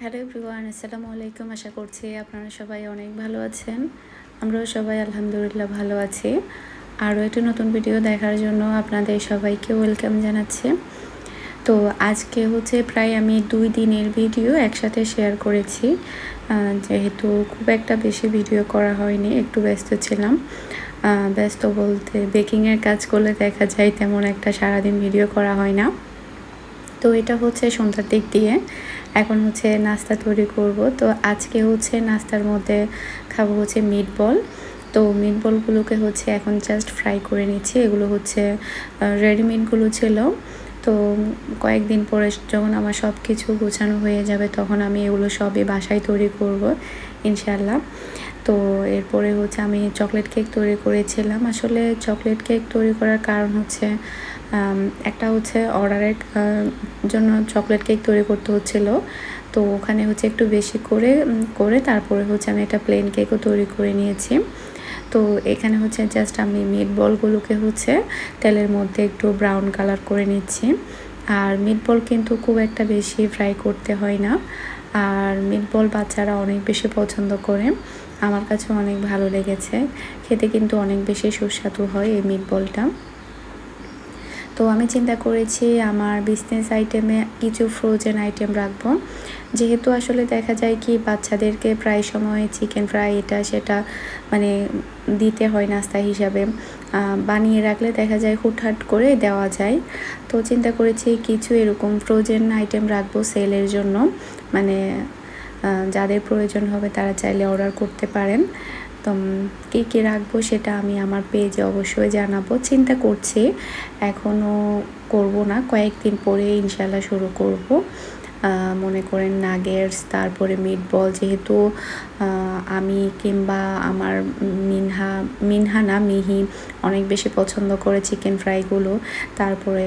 Hello everyone, আসসালামু আলাইকুম। আশা করছি আপনারা সবাই অনেক ভালো আছেন। আমরাও সবাই আলহামদুলিল্লাহ ভালো আছি। আরও একটি নতুন ভিডিও দেখার জন্য আপনাদের সবাইকে ওয়েলকাম জানাচ্ছি। তো আজকে হচ্ছে প্রায় আমি 2 দিনের ভিডিও একসাথে শেয়ার করেছি। যেহেতু খুব একটা বেশি ভিডিও করা হয়নি, একটু ব্যস্ত ছিলাম। ব্যস্ত বলতে বেকিংয়ের কাজ করলে দেখা যায় তেমন একটা সারাদিন ভিডিও করা হয় না। তো এটা হচ্ছে সন্ধ্যার দিক দিয়ে। এখন হচ্ছে নাস্তা তৈরি করব। তো আজকে হচ্ছে নাস্তার মধ্যে খাবো হচ্ছে মিটবল। তো মিটবলগুলোকে হচ্ছে এখন জাস্ট ফ্রাই করে নিচ্ছি। এগুলো হচ্ছে রেডিমেডগুলো ছিল। তো কয়েকদিন পরে যখন আমার সব কিছু গোছানো হয়ে যাবে তখন আমি এগুলো সবই বাসায় তৈরি করব ইনশাআল্লাহ। তো এরপরে হচ্ছে আমি চকলেট কেক তৈরি করেছিলাম। আসলে চকলেট কেক তৈরি করার কারণ হচ্ছে একটা হচ্ছে অর্ডারের জন্য চকলেট কেক তৈরি করতে হচ্ছিল। তো ওখানে হচ্ছে একটু বেশি করে তারপরে হচ্ছে আমি একটা প্লেন কেকও তৈরি করে নিয়েছি। তো এখানে হচ্ছে জাস্ট আমি মিটবলগুলোকে হচ্ছে তেলের মধ্যে একটু ব্রাউন কালার করে নিচ্ছি। আর মিটবল কিন্তু খুব একটা বেশি ফ্রাই করতে হয় না। আর মিটবল বাচ্চারা অনেক বেশি পছন্দ করে। আমার কাছেও অনেক ভালো লেগেছে। খেতে কিন্তু অনেক বেশি সুস্বাদু হয় এই মিটবলটা। তো আমি চিন্তা করেছি আমার বিজনেস আইটেমে কিছু ফ্রোজেন আইটেম রাখবো। যেহেতু আসলে দেখা যায় কি বাচ্চাদেরকে প্রায় সময় চিকেন ফ্রাই এটা সেটা মানে দিতে হয় নাস্তা হিসাবে। বানিয়ে রাখলে দেখা যায় হুটহাট করে দেওয়া যায়। তো চিন্তা করেছি কিছু এরকম ফ্রোজেন আইটেম রাখবো সেলের জন্য। মানে যাদের প্রয়োজন হবে তারা চাইলে অর্ডার করতে পারেন। তো কী কী রাখবো সেটা আমি আমার পেজে অবশ্যই জানাবো। চিন্তা করছি এখনও করব না, কয়েকদিন পরে ইনশাল্লাহ শুরু করব। মনে করেন নাগেটস, তারপরে মিটবল, যেহেতু আমি কিংবা আমার মিনহা না মিহি অনেক বেশি পছন্দ করে চিকেন ফ্রাইগুলো। তারপরে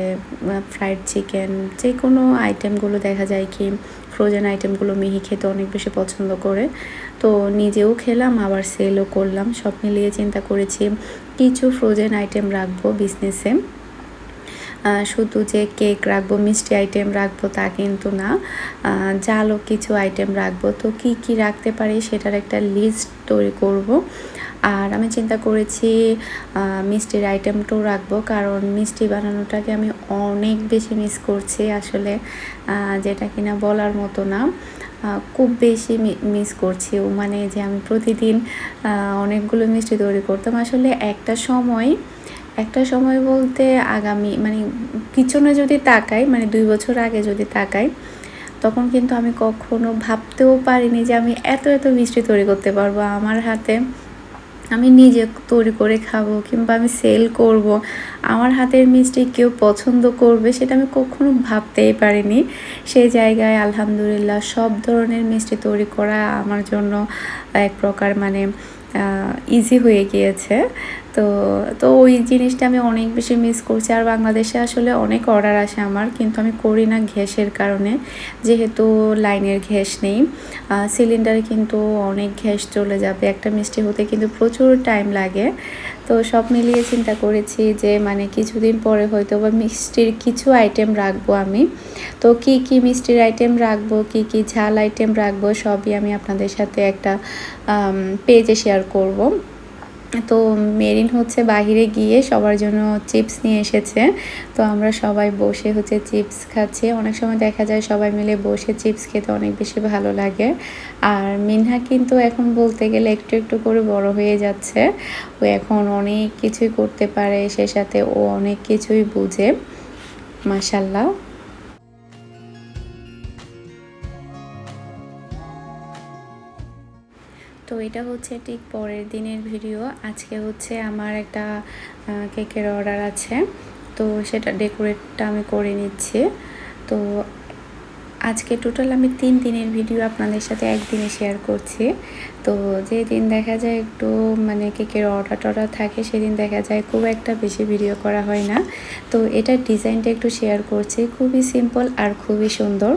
ফ্রাইড চিকেন, যে কোনো আইটেমগুলো দেখা যায় কি ফ্রোজেন আইটেমগুলো মিহি খেতে অনেক বেশি পছন্দ করে। তো নিজেও খেলাম আবার সেলও করলাম। সব মিলিয়ে চিন্তা করেছি কিছু ফ্রোজেন আইটেম রাখবো বিজনেসে। শুধু যে কেক রাখবো, মিষ্টি আইটেম রাখবো তা কিন্তু না, জালও কিছু আইটেম রাখবো। তো কি কি রাখতে পারি সেটার একটা লিস্ট তৈরি করব। আর আমি চিন্তা করেছি মিষ্টির আইটেমটাও রাখবো, কারণ মিষ্টি বানানোটাকে আমি অনেক বেশি মিস করছি আসলে, যেটা কিনা বলার মতো না। খুব বেশি মিস করছি। মানে যে আমি প্রতিদিন অনেকগুলো মিষ্টি তৈরি করতাম। আসলে একটা সময় বলতে আগামী মানে পিছনে যদি তাকাই, মানে 2 বছর আগে যদি তাকাই, তখন কিন্তু আমি কখনো ভাবতেও পারিনি যে আমি এত মিষ্টি তৈরি করতে পারবো আমার হাতে। আমি নিজে তৈরি করে খাবো কিংবা আমি সেল করব, আমার হাতের মিষ্টি কেউ পছন্দ করবে সেটা আমি কখনো ভাবতেই পারিনি। সেই জায়গায় আলহামদুলিল্লাহ সব ধরনের মিষ্টি তৈরি করা আমার জন্য এক প্রকার মানে ইজি হয়ে গিয়েছে। তো তো ওই জিনিসটা আমি অনেক বেশি মিস করছি। আর বাংলাদেশে আসলে অনেক অর্ডার আসে আমার, কিন্তু আমি করি না গ্যাসের কারণে। যেহেতু লাইনের গ্যাস নেই, সিলিন্ডারে কিন্তু অনেক গ্যাস চলে যাবে, একটা মিষ্টি হতে কিন্তু প্রচুর টাইম লাগে। তো সব মিলিয়ে চিন্তা করেছি যে মানে কিছুদিন পরে হয়তো বা মিষ্টির কিছু আইটেম রাখবো আমি। তো কি কি মিষ্টির আইটেম রাখবো, কি কি ঝাল আইটেম রাখবো সবই আমি আপনাদের সাথে একটা পেজে শেয়ার করব। তো মেরিন হচ্ছে বাহিরে গিয়ে সবার জন্য চিপস নিয়ে এসেছে। তো আমরা সবাই বসে হচ্ছে চিপস খাচ্ছি। অনেক সময় দেখা যায় সবাই মিলে বসে চিপস খেতে অনেক বেশি ভালো লাগে। আর মিনহা কিন্তু এখন বলতে গেলে একটু একটু করে বড় হয়ে যাচ্ছে। ও এখন অনেক কিছুই করতে পারে, সে সাথে ও অনেক কিছুই বুঝে, মাশাল্লাহ। তো এটা হচ্ছে ঠিক পরের দিনের ভিডিও। আজকে হচ্ছে আমার একটা কেকের অর্ডার আছে, তো সেটা ডেকোরেটটা আমি করে নিচ্ছি। তো আজকে টোটাল আমি 3 দিনের ভিডিও আপনাদের সাথে একদিনে শেয়ার করছি। তো যেদিন দেখা যায় একটু মানে কেকের অর্ডার থাকে সেদিন দেখা যায় খুব একটা বেশি ভিডিও করা হয় না। তো এটার ডিজাইনটা একটু শেয়ার করছি, খুবই সিম্পল আর খুবই সুন্দর।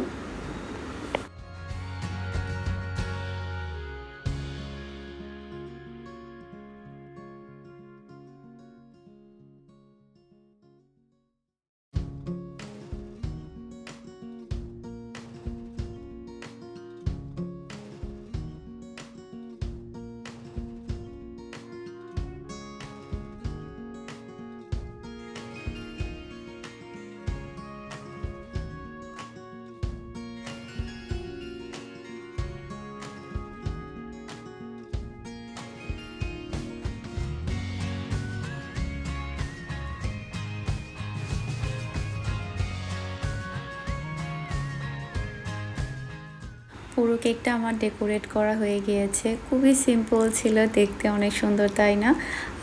পুরো কেকটা আমার ডেকোরেট করা হয়ে গিয়েছে। খুবই সিম্পল ছিল, দেখতে অনেক সুন্দর, তাই না?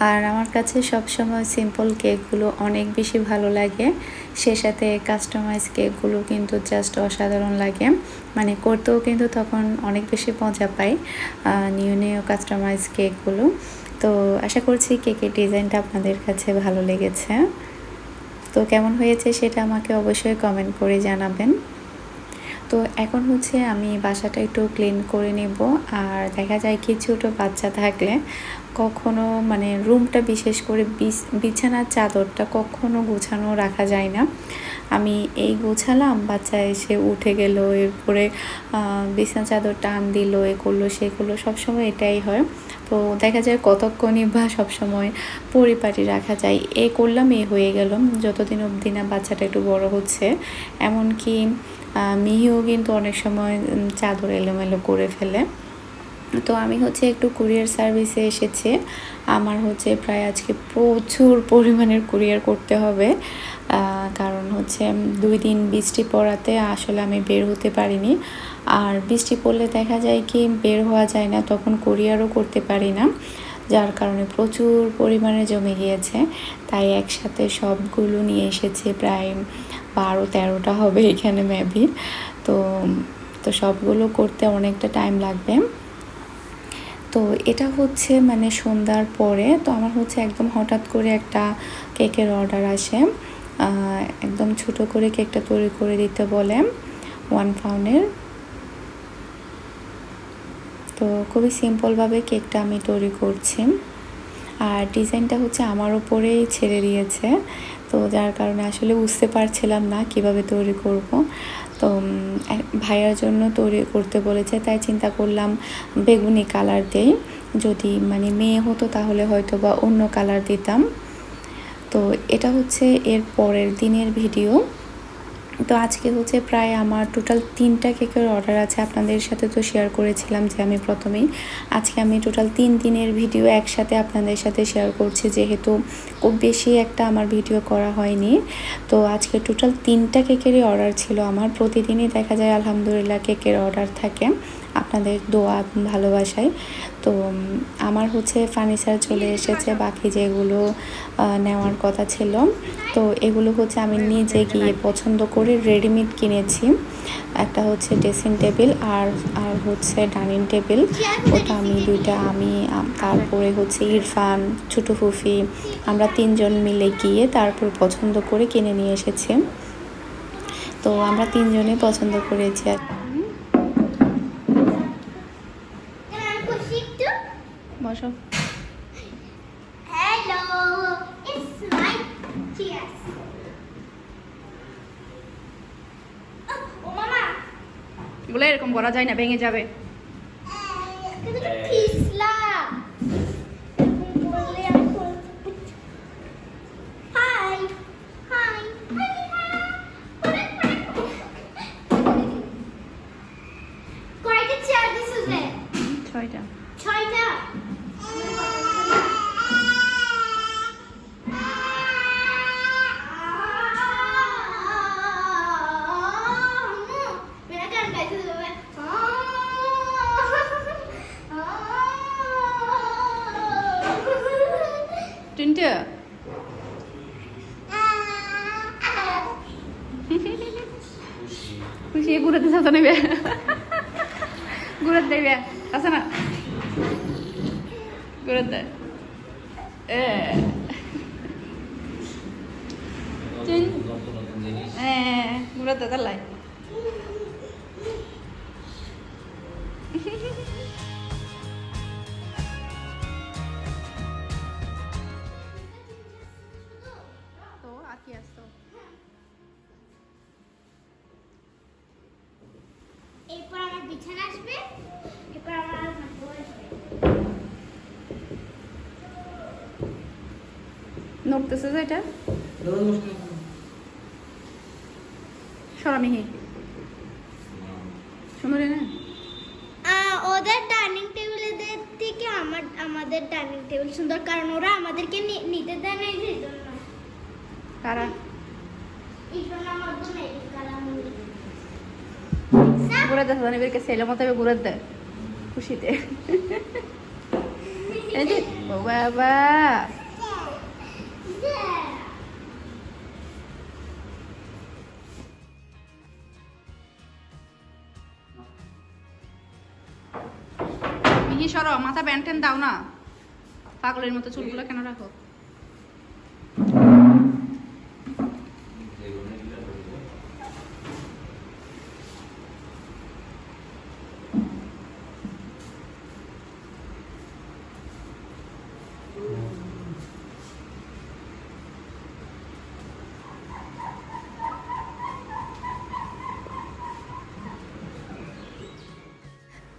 আর আমার কাছে সবসময় সিম্পল কেকগুলো অনেক বেশি ভালো লাগে। সে সাথে কাস্টমাইজ কেকগুলো কিন্তু জাস্ট অসাধারণ লাগে, মানে করতেও কিন্তু তখন অনেক বেশি মজা পাই নিউ নিউ কাস্টমাইজ কেকগুলো। তো আশা করছি কেকের ডিজাইনটা আপনাদের কাছে ভালো লেগেছে। তো কেমন হয়েছে সেটা আমাকে অবশ্যই কমেন্ট করে জানাবেন। তো এখন হচ্ছে আমি বাসাটা একটু ক্লিন করে নেব। আর দেখা যায় কি ছোটো বাচ্চা থাকলে কখনো মানে রুমটা বিশেষ করে বিছানার চাদরটা কখনো গোছানো রাখা যায় না। আমি এই গোছালাম, বাচ্চা এসে উঠে গেল, এরপরে বিছানা চাদর টান দিল, এ করলো সে করলো, সবসময় এটাই হয়। তো দেখা যায় কতক্ষণই বা সবসময় পরিপাটি রাখা যায়, এ করলাম এ হয়ে গেল, যতদিন অবধি না বাচ্চাটা একটু বড় হচ্ছে। এমনকি মিহিও কিন্তু অনেক সময় চাদর এলোমেলো করে ফেলে। তো আমি হচ্ছে একটু কুরিয়ার সার্ভিসে এসেছে, আমার হচ্ছে প্রায় আজকে প্রচুর পরিমাণের কুরিয়ার করতে হবে। কারণ হচ্ছে 2 দিন বৃষ্টি পড়াতে আসলে আমি বের হতে পারিনি। আর বৃষ্টি পড়লে দেখা যায় কি বের হওয়া যায় না, তখন কুরিয়ারও করতে পারি না, যার কারণে প্রচুর পরিমাণে জমে গিয়েছে। তাই একসাথে সবগুলো নিয়ে এসেছে, প্রায় 12-13টা হবে এখানে মেবি। তো তো সবগুলো করতে অনেকটা টাইম লাগবে। তো এটা হচ্ছে মানে সন্ধ্যার পরে, তো আমার হচ্ছে একদম হঠাৎ করে একটা কেকের অর্ডার আসে, একদম ছোট করে কেকটা তৈরি করে দিতে বলে 1 পাউন্ডের। তো খুবই সিম্পলভাবে কেকটা আমি তৈরি করছি। আর ডিজাইনটা হচ্ছে আমার উপরেই ছেড়ে দিয়েছে, তো যার কারণে আসলে বুঝতে পারছিলাম না কিভাবে তৈরি করব। তো ভাইয়ার জন্য তৈরি করতে বলেছে, তাই চিন্তা করলাম বেগুনি কালার দেই, যদি মানে মেয়ে হতো তাহলে হয়তো বা অন্য কালার দিতাম। তো এটা হচ্ছে এর পরের দিনের ভিডিও। তো আজকে হচ্ছে প্রায় আমার টোটাল 3টা কেকের অর্ডার আছে, আপনাদের সাথে তো শেয়ার করেছিলাম যে আমি প্রথমেই। আজকে আমি টোটাল 3 দিনের ভিডিও একসাথে আপনাদের সাথে শেয়ার করছি, যেহেতু খুব বেশি একটা আমার ভিডিও করা হয়নি। তো আজকে টোটাল 3টা কেকেরই অর্ডার ছিল আমার। প্রতিদিনই দেখা যায় আলহামদুলিল্লাহ কেকের অর্ডার থাকে আপনাদের দোয়া ভালোবাসায়। তো আমার হচ্ছে ফার্নিচার চলে এসেছে, বাকি যেগুলো নেওয়ার কথা ছিল, তো এগুলো হচ্ছে আমি নিজে গিয়ে পছন্দ করে রেডিমেড কিনেছি। একটা হচ্ছে ড্রেসিং টেবিল আর হচ্ছে ডাইনিং টেবিল, ওটা আমি দুইটা, আমি তারপরে হচ্ছে ইরফান, ছোটো ফুফি, আমরা 3 জন মিলে গিয়ে তারপর পছন্দ করে কিনে নিয়ে এসেছি। তো আমরা 3 জনে পছন্দ করেছি। আর বসো। Hello, it's my cheers. ও মামা, এগুলো এরকম করা যায় না, ভেঙে যাবে। কিন্তু তো পিছলা বললে আমি হাই হাই কয়টা চেয়ার দিছিস রে? 6টা। 6টা। তিনটে। খুশি ঘুরাতে চাচ্ছ নেবে, ঘুরাতে দেবে আছে না, ঘুরাতে ঘুরাতে তাহলে তো আর কি আসতো। এরপর আমার বিছানা আসবে, এরপর আমার আলমারি আসবে। নড়তেছে যে এটা সরামিহি সুন্দর না। ওদের ডাইনিং টেবিলের থেকে আমাদের ডাইনিং টেবিল সুন্দর, কারণ ওরা আমাদেরকে নিতে দেয় না, এই জন্য। কারা এই জন্য আমার বোন এই কালার ঘুরে দেয় এবারকে ছেলের মতো ঘুরে দেয় খুশিতে। এই যে ও বাবা মিহি সরো, মাথা ব্যান্ড দাও না, পাগলের মতো চুলগুলো কেন রাখো?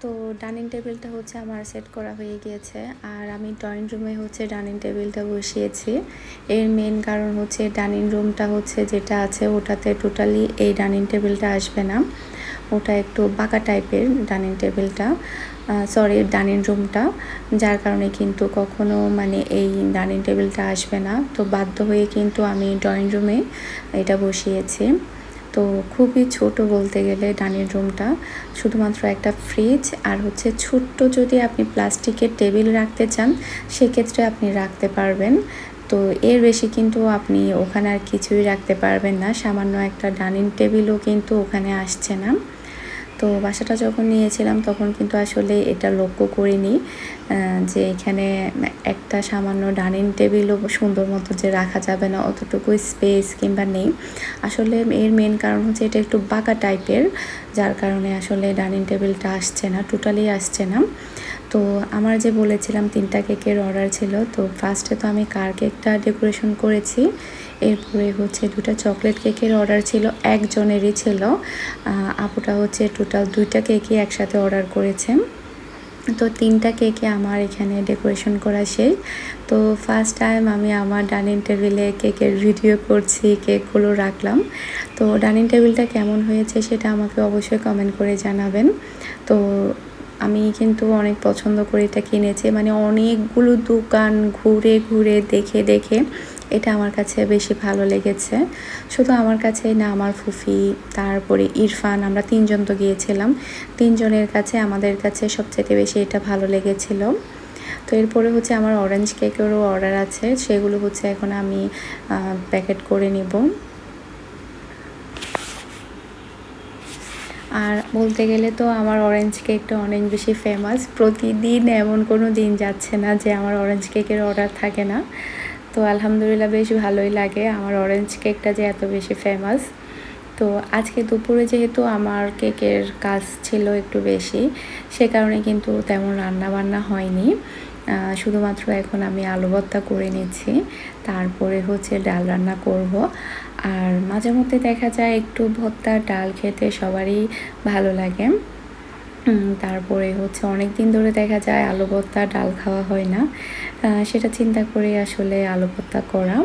তো ডাইনিং টেবিলটা হচ্ছে আমার সেট করা হয়ে গিয়েছে, আর আমি ড্রয়িং রুমে হচ্ছে ডাইনিং টেবিলটা বসিয়েছি। এর মেন কারণ হচ্ছে ডাইনিং রুমটা হচ্ছে যেটা আছে ওটাতে টোটালি এই ডাইনিং টেবিলটা আসবে না, ওটা একটু বাঁকা টাইপের ডাইনিং টেবিলটা, সরি ডাইনিং রুমটা, যার কারণে কিন্তু কখনো মানে এই ডাইনিং টেবিলটা আসবে না। তো বাধ্য হয়ে কিন্তু আমি ড্রয়িং রুমে এটা বসিয়েছি। তো খুবই ছোট বলতে গেলে ডাইনিং রুমটা, শুধুমাত্র একটা ফ্রিজ আর হচ্ছে ছোট্ট যদি আপনি প্লাস্টিকের টেবিল রাখতে চান সেক্ষেত্রে আপনি রাখতে পারবেন। তো এর বেশি কিন্তু আপনি ওখানে আর কিছুই রাখতে পারবেন না, সামান্য একটা ডাইনিং টেবিলও কিন্তু ওখানে আসছে না। তো বাসাটা যখন নিয়েছিলাম তখন কিন্তু আসলে এটা লক্ষ্য করিনি যে এখানে একটা সামান্য ডাইনিং টেবিলও সুন্দর মতো যে রাখা যাবে না, অতটুকু স্পেস কিংবা নেই। আসলে এর মেন কারণ হচ্ছে এটা একটু বাঁকা টাইপের, যার কারণে আসলে ডাইনিং টেবিলটা আসছে না, টোটালি আসছে না। তো আমার যে বলেছিলাম 3টা কেকের অর্ডার ছিল, তো ফার্স্টে তো আমি কার কেকটা ডেকোরেশন করেছি, এরপরে হচ্ছে 2টা চকলেট কেকের অর্ডার ছিল, একজনেরই ছিল। আপুটা হচ্ছে টোটাল 2টা কেকই একসাথে অর্ডার করেছে। তো 3টা কেকে আমার এখানে ডেকোরেশন করা শেষ। তো ফার্স্ট টাইম আমি আমার ডাইনিং টেবিলে কেকের ভিডিও করছি, কেকগুলো রাখলাম। তো ডাইনিং টেবিলটা কেমন হয়েছে সেটা আমাকে অবশ্যই কমেন্ট করে জানাবেন। তো আমি কিন্তু অনেক পছন্দ করে এটা কিনেছি, মানে অনেকগুলো দোকান ঘুরে ঘুরে দেখে দেখে এটা আমার কাছে বেশি ভালো লেগেছে। শুধু আমার কাছেই না, আমার ফুফি, তারপরে ইরফান, আমরা 3জন তো গিয়েছিলাম, 3জনের কাছে আমাদের কাছে সবচেয়ে বেশি এটা ভালো লেগেছিল। তো এরপরে হচ্ছে আমার অরেঞ্জ কেকেরও অর্ডার আছে, সেগুলো হচ্ছে এখন আমি প্যাকেট করে নিব। আর বলতে গেলে তো আমার অরেঞ্জ কেকটা অনেক বেশি ফেমাস, প্রতিদিন এমন কোনো দিন যাচ্ছে না যে আমার অরেঞ্জ কেকের অর্ডার থাকে না। তো আলহামদুলিল্লাহ বেশ ভালোই লাগে আমার অরেঞ্জ কেকটা যে এত বেশি ফেমাস। তো আজকে দুপুরে যেহেতু আমার কেকের কাজ ছিল একটু বেশি, সে কারণে কিন্তু তেমন রান্না বান্না হয়নি, শুধুমাত্র এখন আমি আলু ভর্তা করে নিচ্ছি, তারপরে হচ্ছে ডাল রান্না করব। আর মাঝে মধ্যে দেখা যায় একটু ভর্তা ডাল খেতে সবারই ভালো লাগে। তারপরে হচ্ছে অনেক দিন ধরে দেখা যায় আলু ভর্তা ডাল খাওয়া হয় না, সেটা চিন্তা করে আসলে আলু ভর্তা করা।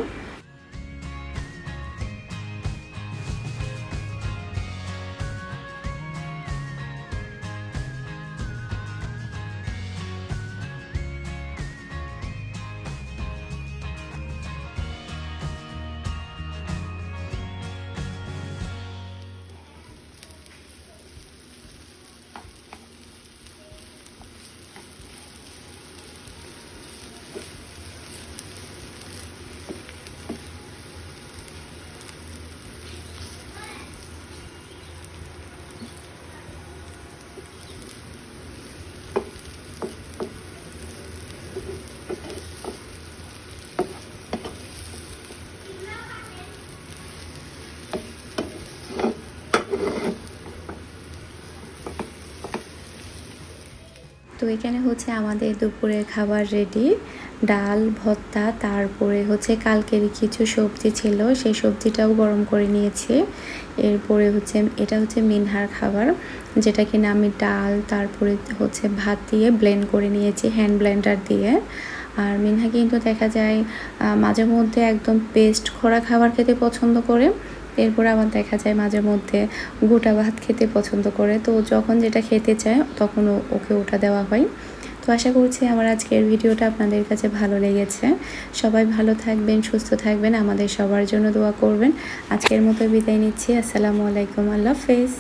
তো এখানে হচ্ছে আমাদের দুপুরের খাবার রেডি, ডাল ভর্তা, তারপরে হচ্ছে কালকেরই কিছু সবজি ছিল সেই সবজিটাও গরম করে নিয়েছি। এরপরে হচ্ছে এটা হচ্ছে মিনহার খাবার, যেটা কিনা আমি ডাল তারপরে হচ্ছে ভাত দিয়ে ব্লেন্ড করে নিয়েছি হ্যান্ড ব্লেন্ডার দিয়ে। আর মিনহা কিন্তু দেখা যায় মাঝে মধ্যে একদম পেস্ট করা খাবার খেতে পছন্দ করে, এরপর আবার দেখা যায় মাঝে মধ্যে গোটা ভাত খেতে পছন্দ করে। তো যখন যেটা খেতে চায় তখন ওকে ওটা দেওয়া হয়। তো আশা করছি আমার আজকের ভিডিওটা আপনাদের কাছে ভালো লেগেছে। সবাই ভালো থাকবেন, সুস্থ থাকবেন, আমাদের সবার জন্য দোয়া করবেন। আজকের মতো বিদায় নিচ্ছি। আসসালামু আলাইকুম, আল্লাহ হাফেজ।